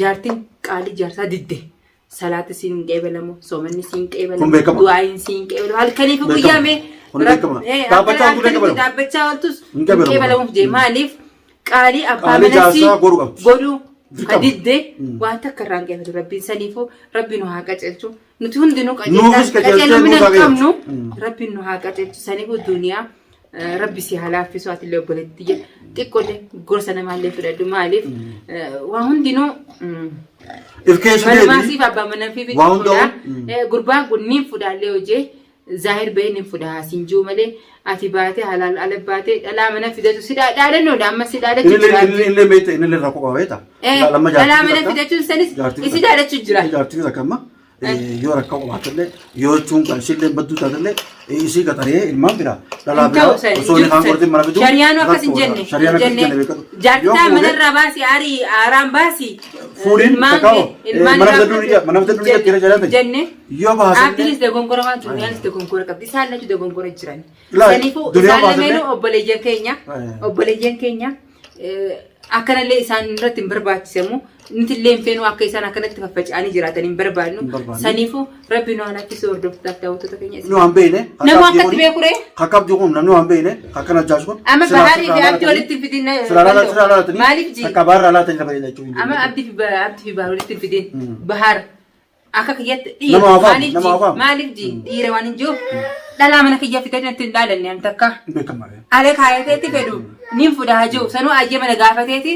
jaartiin qaalii jaarsaa didde salaati siin qeebalamu soomanni siin qeebalamu du'aayin siin qeebalamu halkanii fi guyyaame dhaabbachaa waltus qeebalamuuf jee maaliif qaalii abbaa manasii godhuu kadidde waan takka irraan qeebatu rabbiin saniifuu rabbiin nu haa qaceelchu nuti hundinuu qaceellamina qabnu rabbiin nu haa qaceelchu saniifuu duniyaa rabbi si halaafisu ati obboleetti jedhe xiqqoolee gorsa namaallee fudhadhu maaliif waan hundinuu manamaasiif abbaa manaa fi fudhaa gurbaan kun niin fudhaallee hojii zaahir bahee niin fudhaa sinjuu malee ati baatee halaal ala baatee dhalaa mana fidatu si dhaadannoodha amma si dhaadachuu jira. Inni rakkoo qaba beektaa. Dhalaa mana fidachuun sanis isi dhaadachuu jira. Jaartiin akkamma yoo rakkoo qabaatellee yoo jechuun kan ishillee badduu taatellee isii qaxaree ilmaan bira dhalaa bira osoo inni kaan qortiin mana fiduu. Shariyaanu akkas hin jenne. Jaartaa manarraa baasii aarii aaraan baasii. Fuudhin mana fidaduu jenne. Yoo baasee. Abdiinis dogongora waan duniyaanis dogongora qabdi isaan lachuu dogongora jiran. Saniifuu isaan lameenuu obboleeyyan keenya akkanallee isaan irratti hin barbaachisamu nuti illee hin feenu akka isaan akkanatti faffaca'anii jiraatan hin barbaadnu. Saniifuu rabbi nu hanakkisuu hordoftaaf daawwattoota keenya. Nu waan beekne. Nama akkatti beekuree. Kakkaaf jiru namni waan beekne akkana ajaa'isu kun. Amma bahaarii fi abdii walitti fidin. Maaliif ji? Akka baharraa laatan lafa jechuudha. Amma abdii fi bahaar walitti fidin. Bahaar. Akka kiyyatti dhiira maaliif ji dhiira waan hin jiruuf dhalaa mana kiyyaa fitanii natti hin dhaalanne an takka alee kaayateetti fedhu niin fudhaa jiru sanuu ayyee mana gaafateeti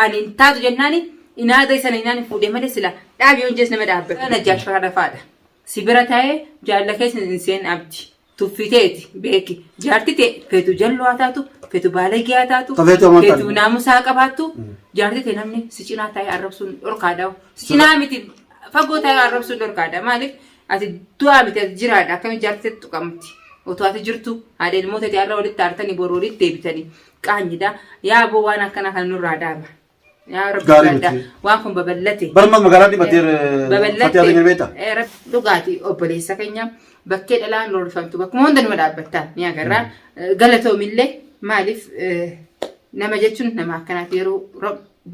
ani hin taatu jennaani inaada sana inaan fuudhee malee sila dhaabii honjees nama dhaabbata najjaash faadha faadha si bira taa'ee jaalla keessa hin seen abdi tuffiteeti beeki jaarti ta'e feetu jalloo haa taatu feetu baalagee haa taatu feetu naamusaa qabaattu jaarti ta'e namni si cinaa taa'ee arrabsuun dhorkaadhaa si cinaa miti fagoo taa'ee arrabsuun dhorkaadha maaliif ati du'aa miti ati jiraadha akkamiin jaartitti tuqamti otoo ati jirtu haadha ilmoota ta'e irra walitti aartanii boroo walitti deebitanii qaanyidha yaa boo waan akkana kan nurraa dhaaba yaa rabbi waan kun babal'ate barma magaalaa dibateer fatiyaatiin beektaa dhugaatii obboleessa keenya bakkee dhalaan lolfamtu bakkuma hunda numa dhaabbattaa ni agarraa galatoomillee maaliif nama jechuun nama akkanaati yeroo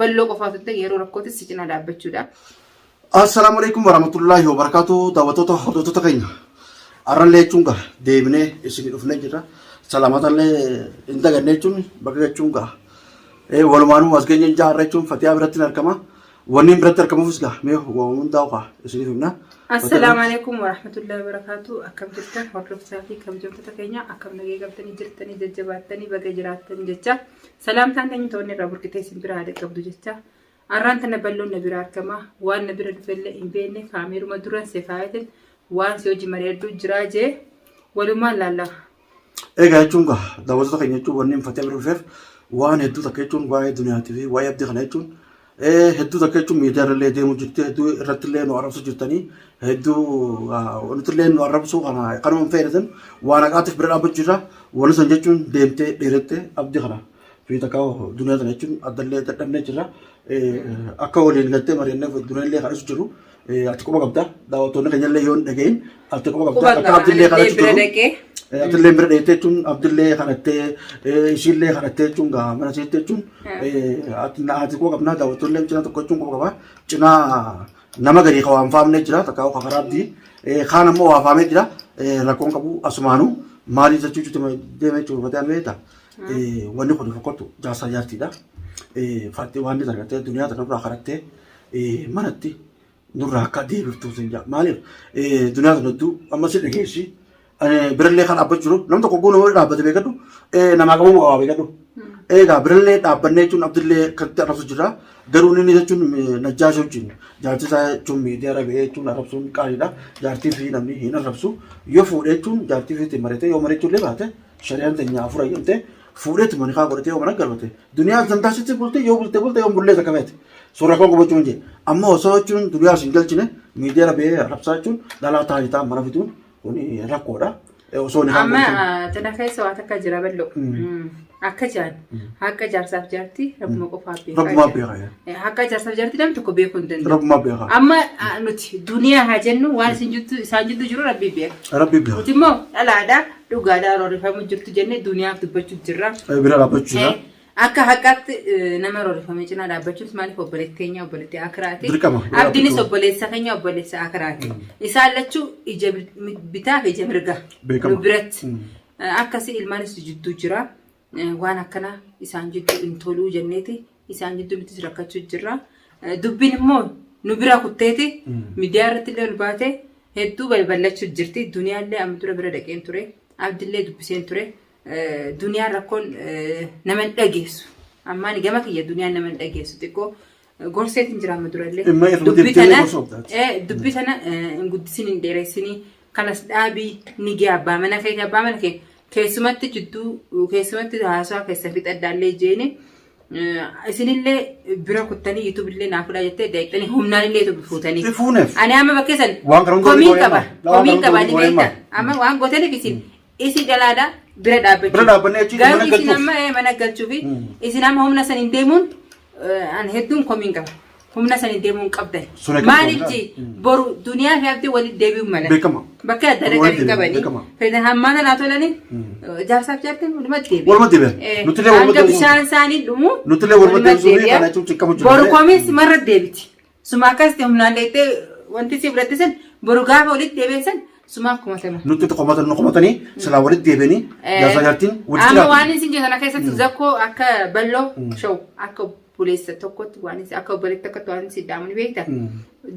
balloo qofaatu ta'e yeroo rakkootis si cinaa dhaabbachuudha. Assalamualaikum warahmatullahi wabarakatuh. Daawwattoota hordoftoota keenya. Arrallee jechuun gaa deebinee isin dhufnee jirra. Salamatallee hin dagannee jechuun bakka jechuun gaa. Walumaanuu as keenya jaarra jechuun fatiyaa biratti argama. Wanni biratti argamuufis gaa mee waan hundaa'u gaa isiniif himna. Assalamualaikum warahmatullahi wabarakatuh. Akkam jirtan hordoftoota fi kabajamtoota keenya akkam nagee qabdanii jirtanii jajjabaattanii baga jiraattan jecha. Salaamtaan teenyu toonni irraa burqitee isin biraa haadha qabdu jecha. Arraan tana balloon na bira argama waan na bira dhufellee hin beekne kaameeruma duraan seefaayatin waan si hojii mareedduu jiraa jee walumaan laalla. Egaa jechuun gaa daawwattoota keenya jechuun wanni hin fatee bira dhufeef waan hedduu takka jechuun waa'ee duniyaatii fi waa'ee abdii kana jechuun hedduu takka jechuun miidiyaarra deemuu jirti hedduu irrattillee nu arrabsu jirtanii hedduu wantillee nu arrabsu kanuma hin fayyadatan waan haqaatiif bira dhaabbachuu irraa wanni san jechuun deemtee dheerattee abdii kana fi takka duniyaa sana jechuun addallee dadhabnee jirra. Akka waliin galtee mari'annee duraallee kadhatu jiru ati qofa qabda daawwattoonni keenyallee yoo hin dhagahin ati qofa qabda akka abdillee kadhatu jiru abdillee bira dheettee jechuun abdillee kadhattee ishiillee kadhattee jechuun gaa mana seettee jechuun ati qofa qabnaa daawwattoonni cinaa tokko jechuun qofa qaba cinaa nama gadi ka waan faamnee jira takka karaa abdii kaan ammoo waa faamee jira rakkoon qabu asumaanuu maaliif jechuun deemee jechuun fataan beekta wanni kun fakkatu jaarsaa jaartiidha. Fatti waan dita argattee duniyaa tana duraa kadhattee manatti nurraa akka deebiftuu sin jaa maaliif duniyaa tana hedduu amma si dhageessi birallee kan dhaabbatu jiru nam tokko goona wali dhaabbate beekadhu namaa qabuu qabaa beekadhu egaa birallee dhaabbannee jechuun abdillee kanatti arrabsu jira garuu inni jechuun najjaasha wajjin jaartii isaa jechuun miidiyaa rabee jechuun arrabsuun qaaliidha jaartii fi namni hin arrabsu yoo fuudhee jechuun jaartii fi ittiin marete yoo mareechuullee baate shari'aan teenya afur ayyamtee fuudheetu mani kaa godhatee yoo mana galfate duniyaa zantaasitti bulte yoo bullee takka beete suuraa koo gochuun jee amma osoo jechuun duniyaa sin galchine miidiyaa rabee arrabsaa jechuun dhalaa taayitaa mana fituun kun rakkoodha osoo ni amma tana keessa waa takka jira ballo akka jaan haqqa jaarsaaf jaartii rabbuma qofaaf beekaa rabbuma beekaa haqqa jaarsaaf jaartii namni tokko beekuu hin danda'u rabbuma beekaa amma nuti duniyaa haa jennu waan isaan jiddu jiru rabbi beeka nuti immoo dhalaadhaa dhugaadhaa roorrifamu jirtu jennee duniyaaf dubbachuu jirra bira dhaabbachuu jira akka haqaatti nama roorifame cinaa dhaabbachuunis maaliif obboleetti akiraati. Abdiinis obboleessa keenya obboleessa akiraati. Isaan lachuu ija bitaa fi ija mirgaa nu biratti akkasii ilmaanis jidduu jira. Waan akkana isaan jidduu hin toluu jenneeti isaan jidduu bitis rakkachuu jira. Dubbiin immoo nu bira kutteeti miidiyaa irratti illee ol baate hedduu balbalachuu jirti. Duniyaallee amma dura bira dhaqeen ture. Abdillee dubbiseen ture. Duniyaan rakkoon nama hin dhageessu. Ammaan gama kiyya duniyaan nama hin dhageessu. Xiqqoo gorseetiin jira amma durallee. Dubbii sana hin guddisin hin dheeressinii kanas dhaabii ni gee abbaa mana kee keessumatti jidduu keessumatti haasawaa keessa fixaddaallee jeeni isinillee bira kuttanii YouTube illee naafudha jettee daa'imtanii humnaan illee tu fuutanii. Ani amma bakkeessan komiin qaba ni beekta. Amma waan gootaniif isin dhalaadhaa. Bira dhaabbachuu garuu isin amma mana galchuufi isin amma humna san hin deemuun an hedduun komiin qaba. Humna san hin deemuun qabdan. Maaliif boru duniyaa fi abdii walitti deebi'uun mala. Bakka adda adda kan qabanii. Fayyidan hammaana naa tolanii jaarsaaf jaartiin walumatti deebi'e. Walumatti deebi'e. Hanga bishaan isaanii dhumu. Walumatti deebi'e. Boru komiis marra deebiti. Suma akkasitti humnaan leettee wanti si biratti san boru gaafa walitti deebi'e Suma kumatama. Nuti kumatanii silaa walitti deebi'anii jaarsaa jaartiin walitti deebi'anii. Amma waan isin jedhan keessatti zakkoo akka balloo shawuu akka buleessa tokkotti waan isin akka obboleetti akkatti waan isin dhaamu ni beekta.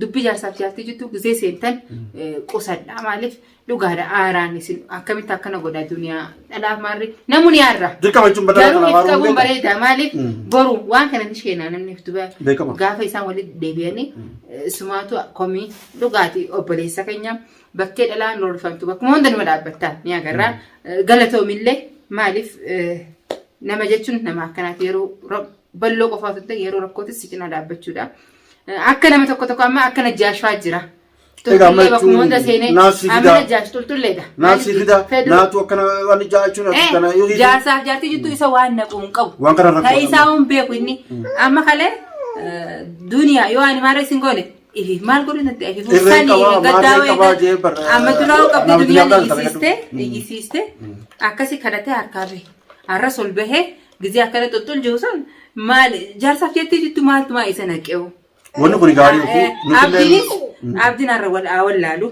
Dubbii jaarsaaf jaartii jettu gisee seentan qusadhaa maaliif dhugaadha aaraan isin akkamitti akkana godha duniyaa dhalaaf maarri namoonni yaarra. Garuu itti qabuun bareeda maaliif boru waan kana ni sheenaa namni iftu gaafa isaan walitti deebi'anii sumaatu komii dhugaatii obboleessa keenya. Bakkee dhalaan roorfamtu bakkuma hunda numa dhaabbattaa ni agarra galatoomillee maaliif nama jechuun nama akkanaati yeroo balloo qofaatu ta'e yeroo rakkootis si cinaa dhaabbachuudha. Akka nama tokko amma akka najjaashfaa jira. Tullee bakkuma hunda seenee amma najjaash tulleedha. Naasii fida naatu akkana waan jaachuun akkana yoo jaarsaaf jaartii jettu isa waan naqu hin qabu. Waan kana rakkoo. Ta'ee isaa waan beeku inni amma kalee duniyaa yoo ani maara isin goone. Maal godhu natti afi fuusanii gaddaawee amma duraa qabdi dunyaan iyyisiiste akkasii kadhatee harkaarre har'a sol bahee gizee akkana xoxxol jiru san maal jaarsaaf jettee jettu maaltu maa isa naqeewu. Wanni kun gaarii abdiin har'a wallaalu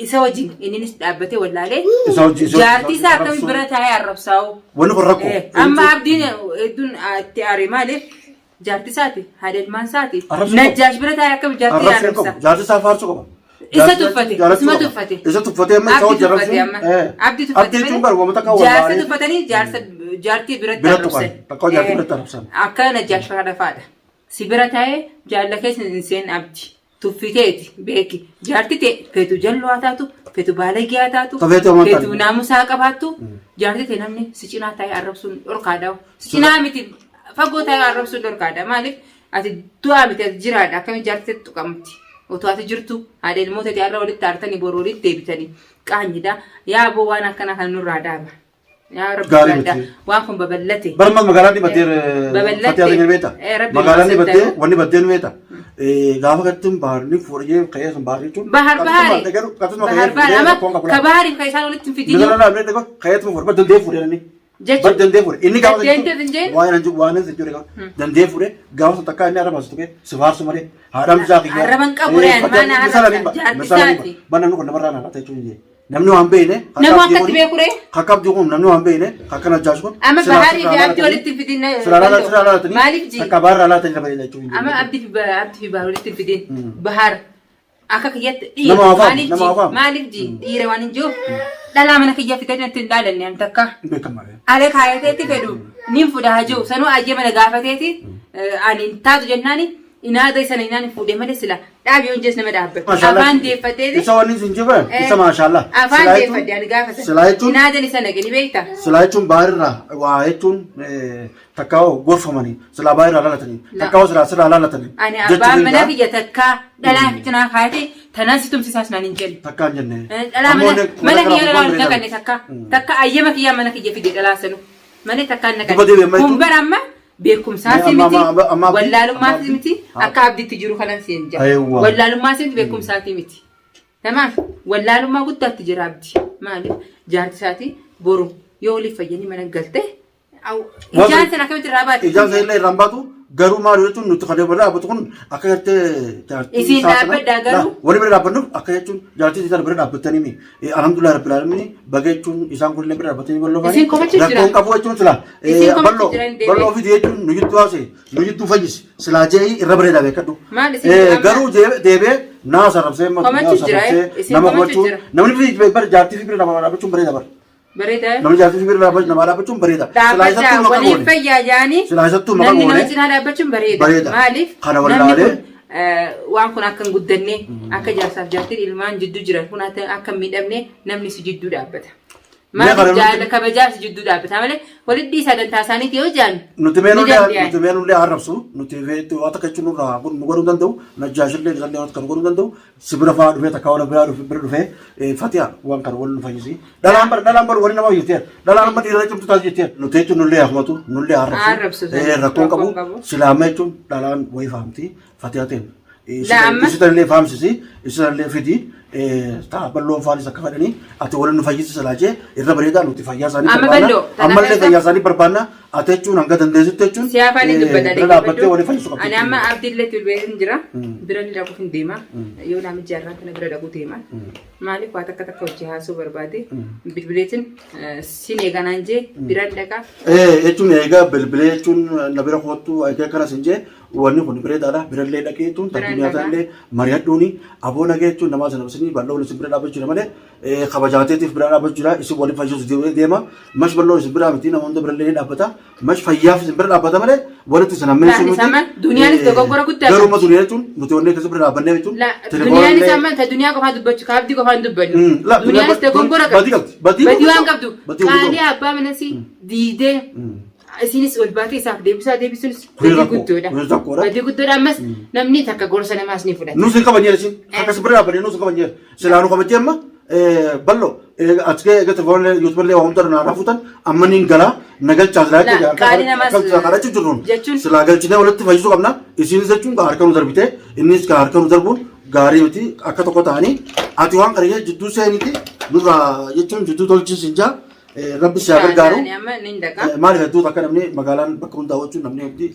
isa wajjin inninis dhaabbatee wallaalee jaartii isaa akkami bira taa'ee arrabsaa'u. Wanni kun rakkoo. Amma abdiin hedduun itti aare maaliif? Jaartii isaati haadha isaati najjaash bira taa'ee akkam jaartii arrabsa. Jaartii isaa faarsuu qaba. Isa tuffate isuma tuffate. Isa tuffatee amma isa hojii arrabsu. Abdii tuffate jaarsa tuffatanii jaartii biratti arrabsan. Akka najjaash faadha faadha. Si bira taa'ee jaalla keessa hin seen abdii tuffiteeti beeki jaartii ta'e feetu jalloo haa taatu feetu baalagee haa taatu feetu naamusaa qabaattu jaartii ta'e namni si cinaa taa'ee arrabsuun dhorkaadha. Si cinaa miti. Fagoo ta'ee arrabsuun dhorkaadha maaliif ati du'aa miti ati jiraadha akkamitti jaartii tuqamti otoo ati jirtu haadha ilmoota ta'e har'a walitti aartanii boroo walitti deebitanii qaanyidha yaa boo waan akkana kan nurraa dhaaba yaa rabbi waan kun babal'ate. Barma magaalaan dibattee fatiyyaa ni beekta magaalaan dibattee wanni battee ni beekta gaafa kattiin baharni fuudhee ka'ee sun bahar jechuun. Bahar ka bahariif ka isaan walitti hin fidin. Bisa lala abdii dhaqoo ka'ee tuma fuudhee dandee fuudhanii. Bar dandee fuudhee inni gaafa waan inni jechuudha dandee fuudhee gaafa takkaa inni arrabaasu tuqee sifaarsu malee haadhaan isaa kiyyaa. Arraban qabureen mana jaartisaati. Banaan kun namarraa naafata jechuudha. Namni waan beekne. Nama akkatti beekuree. Akka abdii kun namni waan beekne akka najjaash kun. Amma baharii fi abdii walitti fidin. Maaliif ji? Akka baharraa laatanii lafa jechuudha. Amma abdii fi bahar walitti fidin. Bahar akka kiyyatti dhiira maaliif ji dhiira waan hin jiru. Dhalaa mana kiyyaa fitanii natti hin dhaalanne an takka. Alee kaayateetti fedhu nin fuudhaa jiru sanuu ayyee mana gaafateeti ani taatu jennaani inaada isa inaan fuudhee malee sila dhaabii honjees nama dhaabbatu. Afaan deeffateeti. Isa wanni sin jiba isa maashaallah. Afaan deeffate ani gaafatan. Inaadan isa nagani beekta. Silaa jechuun baharirraa waa jechuun takkaa'oo gorfamanii silaa baharirraa laalatanii takkaa'oo silaa laalatanii. Ani abbaan mana kiyya takkaa dhalaa fitinaa kaayate tanaan si tumsisaas naan hin jennu. Takkaa hin jenne. Dhalaa mana kiyya dhalaa hin naqanne takka ayyama kiyya mana kiyya fide dhalaa sanu. Mana takkaa hin naqanne. Humbar amma beekumsaasi miti wallaalummaasi miti akka abdiitti jiru kanan seen jira. Wallaalummaasi miti beekumsaati miti. Tamaam wallaalummaa guddaatti jira abdi. Maaliif jaartisaati boru yoo waliif fayyanii mana galte Ijaan sana akkamitti irraa baate? Ijaan sana illee irraan baatu garuu maal jechuun nuti kan irraa baatu kun akka gartee jaartii isin dhaabbaddaa garuu wali bira dhaabbannuuf akka jechuun jaartii isaan bira dhaabbatanii alhamdulillah rabbil alamin baga jechuun isaan kun illee bira dhaabbatanii balloo isin komachuu jira rakkoon qabu jechuun sila balloo ofii jechuun nu jidduu haase nu jidduu fayyis silaa jee irra bareedaa beekadhu garuu deebee naa sarrabsee nama komachuu namni bira jaartii fi bira dhaabbachuun bareeda bara. Berita. Namni jaartii fi bira dhaabbachuun bareeda. Dhaabbachaa waliin fayyaa jaanii namni nama cinaa dhaabbachuun bareeda. Maaliif namni kun waan kun akka hin guddanne akka jaarsaaf jaartiin ilmaan jidduu jiran kun akka hin miidhamne namni si jidduu dhaabbata. Maaliif jaalala kabajaa si jidduu dhaabbata malee walitti dhiisaa dantaa isaaniiti yoo jaan. Nuti meenullee arrabsu nuti waan takka jechuun nurraa nu godhuu danda'u najjaashillee isallee waan kan godhuu danda'u sibira fa'aa dhufee takka wala biraa bira dhufee fatiha waan kan wal nu fayyisi. Dhalaan bar wali nama jetteer dhalaan amma dhiirra cimtu taas jetteer nuti jechuun nullee ahmatu nullee arrabsu rakkoon qabu silaama jechuun dhalaan wayii fahamti fatiha ta'e. Isitallee fahamsisi isitallee fidii ta'a balloon faanis akka fedhanii ati waliin nu fayyisi laajee irra bareedaa nuti fayyaa isaanii barbaanna ammallee fayyaa isaanii barbaanna ati jechuun hanga dandeessitti jechuun siyaafanii dubbadha dhaabattee waliin fayyisuu qabdi. Ani amma abdiillee tilbeetin jira bira ni dhaquuf hin deema yoo namichi jaarraa kana bira dhaquu deema maaliif waa takka takka hojii haasuu barbaade bilbileetiin sin eeganaan jee bira dhaqa. Jechuun eegaa bilbilee jechuun na bira kootu eegaa kanas hin jee wanni kun bareedaadha birallee dhaqee jechuun tabbiyyaataallee mari'adhuuni aboo nagee jechuun namaa sana bisanii bal'oo isin bira dhaabbachuu jira malee kabajaateetiif bira dhaabbachuu jira isin waliin fayyisuus deema mash bal'oo isin bira miti namoonni birallee dhaabbata mash fayyaaf isin bira dhaabbata malee walitti sana ammeessu nuti duniyaanis dogoggora guddaa garuu ma duniyaa jechuun nuti wanni akkasii bira dhaabbannee jechuun duniyaanis amma ta duniyaa qofaa dubbachuu kaabdii qofaa hin dubbannu duniyaanis dogoggora qabdi badii waan qabdu qaalii abbaa manasii diidee isinis ol baatee isaaf deebisuunis badii guddoodha. Badii guddoodha ammas namni takka gorsa namaas ni fudhata. Nuus hin qabanyeera isin akkas bira dhaabbanee nuus hin qabanyeera silaanuu kabajee amma bal'oo achikee eegate foonlee yuutuballee waan hundaa naa fuutan amma niin galaa nagalchaas laachuu qaalii namaas kadhachuu jirruun silaa galchinee walitti fayyisuu qabna isinis jechuun harka nu darbite innis ka harka nu darbuun gaarii miti akka tokko ta'anii ati waan qaree jidduu seeniiti nurraa jechuun jidduu tolchiisin jaa Rabbi siyaa gargaaru maaliif hedduu akka namni magaalaan bakka hundaa hojjechuun namni hundi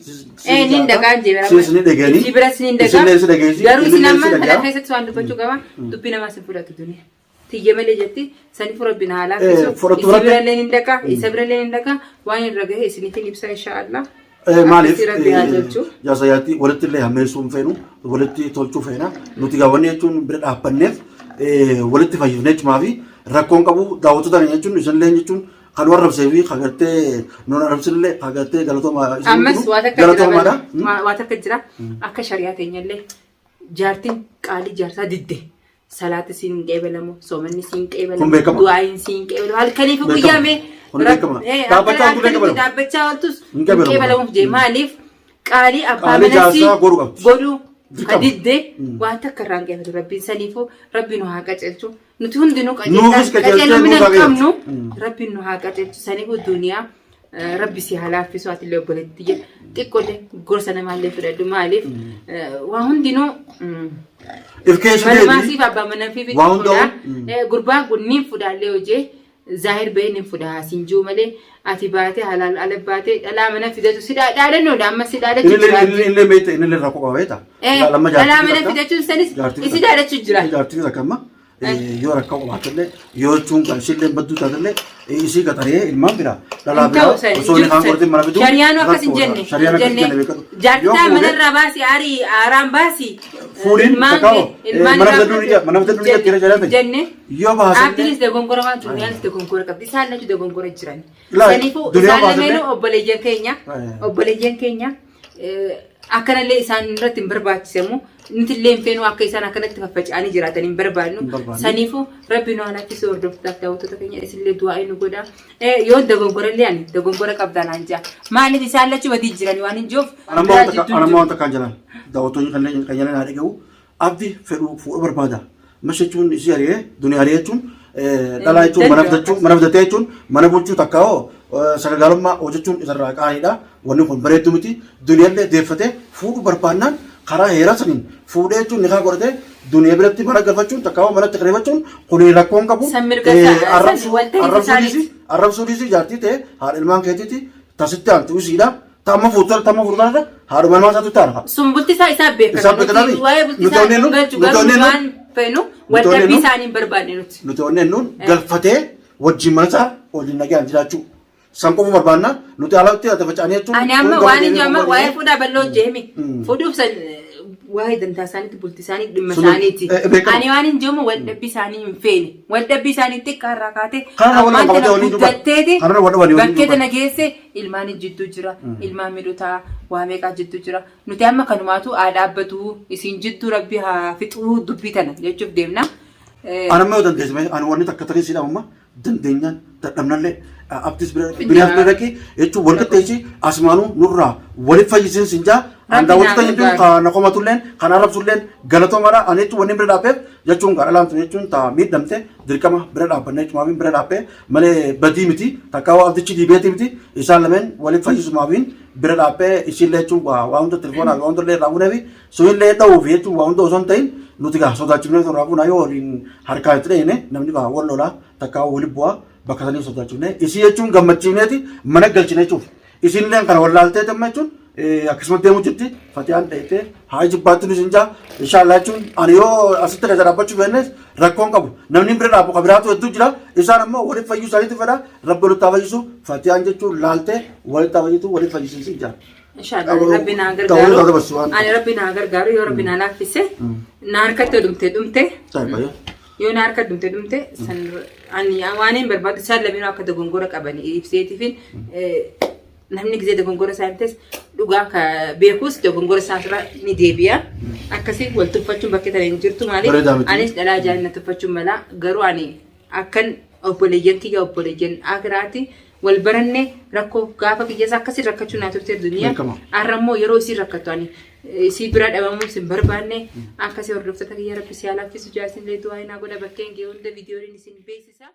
niin dhagaa jira isin dhageeni isin biras niin dhagaa garuu isin amma kana keessatti waan dubbachuu qaba dubbii namaas hin fudhatu duniyaa tiyya malee jetti sani furabbi na haala keessu isa birallee niin dhagaa isa birallee niin dhagaa waan irra gahe isinitiin ibsa inshaallah maaliif jaasayaatti walitti illee hammeessuu hin feenu walitti tolchuu feena nuti gaawwanni jechuun bira dhaabbanneef walitti fayyifnee cimaa fi rakkoon qabu daawwattoota jechuun isinillee jechuun kan warrabsee fi kagartee non arabsinillee kagartee galatoomaa ammas waa takka jira akka shariyaa keenyallee jaartiin qaalii jaarsaa didde salaati siin qeebalamu soomanni siin qeebalamu du'aayin siin qeebalamu halkaniif guyyaame dhaabbachaa ooltus qeebalamuuf jee maaliif qaalii abbaa manasii godhuu kadidde waan takka irraan qeebatu rabbiin saniifuu rabbiin haa qaceelchu nuti hundinuu qaceelumina qabnu rabbiin nu haa qaceelchu saniifuu duniyaa rabbi si haa laaffisu ati illee obboleetti jedhe xiqqoolee gorsa namaallee fudhadhu maaliif waa hundinuu manamaasiif abbaa manaafi fidha gurbaan kun niin fudhaallee hojii zahir ba'ee niin fudha sinjuu malee ati baatee halal ala baatee dhalaa mana fidatu si dhaadhannoodha amma si dhaadachuu jira. Inni meeta inni illee rakkoo qabeeta. Dhalaa mana fidachuun sanis isi dhaadachuu jira. Jaartiin akkamma yoo rakkoo qabaatellee yoo jechuun qarshillee badduu taatillee isii qaxaree ilmaan bira dhalaa bira osoo inni kaan godhatee mana fidu. Shariyaanuu akkas hin jenne. Jaartaa manarraa baasii aarii aaraan baasii. Fuudhin takkaa'oo mana fidaduu ni jira jedhame. Jenne. Yoo baasee. Abdiinis dogongora waan duniyaanis dogongora qabdi isaan lachuu dogongora jiran. Saniifuu isaan lameenuu obboleeyyan keenya akkanallee isaan irratti hin barbaachisamu nuti illee hin feenu akka isaan akkanatti faffaca'anii jiraatan hin barbaadnu saniifuu rabbi nu halakkisuu hordoftaaf daawwattoota keenya isillee du'aa inni godha yoo dogongora illee ani dogongora qabdaan aan jaa maaliif isaan lachuu badii jiranii waan hin jiruuf anamma wanta kan jiran daawwattoonni kan jiran haa dhagahu abdi fedhuu fuudhuu barbaada mashachuun isii ari'ee duniyaa ari'achuun dhalaa jechuun mana fidatee jechuun mana bulchuu takkaa'oo sagagaalummaa hojjechuun isarraa qaaniidha wanni kun bareedduu miti duniyaallee deeffatee fuudhuu barbaannaan karaa heeraa saniin fuudhee jechuun nikaa godhatee duniyaa biratti mana galfachuun takkaa'oo manatti kireeffachuun kun rakkoon qabu arrabsuudhiisi jaartii ta'e haadha ilmaan keetiiti Tasitti antu isiidha. Tamma fuuldura haadhuma namaa isaatu taara. Sun bulti isaa beekama. Isaan beekama. Waa'ee bulti isaa galchuu waan feenu waldhabbii isaanii hin barbaanne nuti. Nuti onneen nuun galfatee wajjin mana isaa waliin nagaan jiraachuu. San qofa barbaanna nuti alatti ati faca'anii jechuun. Ani amma waan inni amma waa'ee fuudhaa bal'oo jeemi. Fuudhuuf san waa'ee dantaa isaaniitti bulti isaanii dhimma isaaniiti. Ani waan hin jeemu waldhabbii isaanii hin feene. Waldhabbii isaanii xiqqaa irraa kaatee ammaan tana guddatteeti bakkee tana geesse ilmaan jidduu jira. Ilmaan midhutaa waa meeqaa jidduu jira. Nuti amma kanumaatu dhaabbatu isin jidduu rabbi haa fixuu dubbii tana jechuuf deemna. Anamma yoo dandeessime ani wanni takka tarii siidha amma dandeenyaan dadhabnallee abdis biraaf biraki jechuun wal qixxeessi asmaanuu nurraa waliif fayyisiin sinjaa daawwatu kan jechuun kan qomatulleen kan arrabsulleen galatoomaadha ani jechuun wanni bira dhaabbeef jechuun kan alaamtu jechuun taa miidhamte dirqama bira dhaabbanne jechuun maafiin bira dhaabbee malee badii miti takka waa abdichi diibeeti miti isaan lameen waliif fayyisu maafiin bira dhaabbee isiillee jechuun waa hunda telefoonaa waa hunda illee irraa fuudheefi sunillee dha'uuf jechuun waa hunda osoo hin ta'in nuti gaa sodaachifnee irraa fuunaa yoo waliin harkaa itti dhahine namni gaa wal lolaa takka waliin bu'aa bakka sanii sodaachifnee isii jechuun gammachiifneeti mana galchine jechuuf isiinillee kana wallaaltee damma jechuun akkasumatti deemu jirti fatiyaan dhayitee haa jibbaatti nu sinjaa inshaallah jechuun ani yoo asitti keessa dhaabbachuu fennes rakkoon qabu namni bira dhaabbu qabiraatu hedduu jira isaan ammoo waliif fayyuu isaaniitti fedha rabbi walitti haa fayyisu fatiyaan jechuun laaltee walitti haa fayyitu waliif fayyisiin jira. Inshaallah rabbi naa gargaaru ani rabbi naa gargaaru yoo rabbi naa laaffise naa harkatti dhumte yoo naa harka dhumte san ani waan hin barbaadu isaan lameen akka dogongora qabanii ibseetiifin namni gisee dogongora isaaniitis dhugaa ka beekus dogongora isaanirra ni deebi'a akkasii wal tuffachuun bakka tana hin jirtu maaliif anis dhalaa jaalina tuffachuun mala garuu ani akkan obboleeyyan kiyya obboleeyyan agiraati wal baranne rakkoo gaafa kiyyaas akkasii rakkachuu naa turte duniyaa arrammoo yeroo isii rakkattu ani isii bira dhabamuus hin barbaanne akkasii hordoftoota kiyya rabbi si haa laaffisu jaarsin leetu waa hinaa godha bakkeen gee hunda viidiyoon isin beeksisa.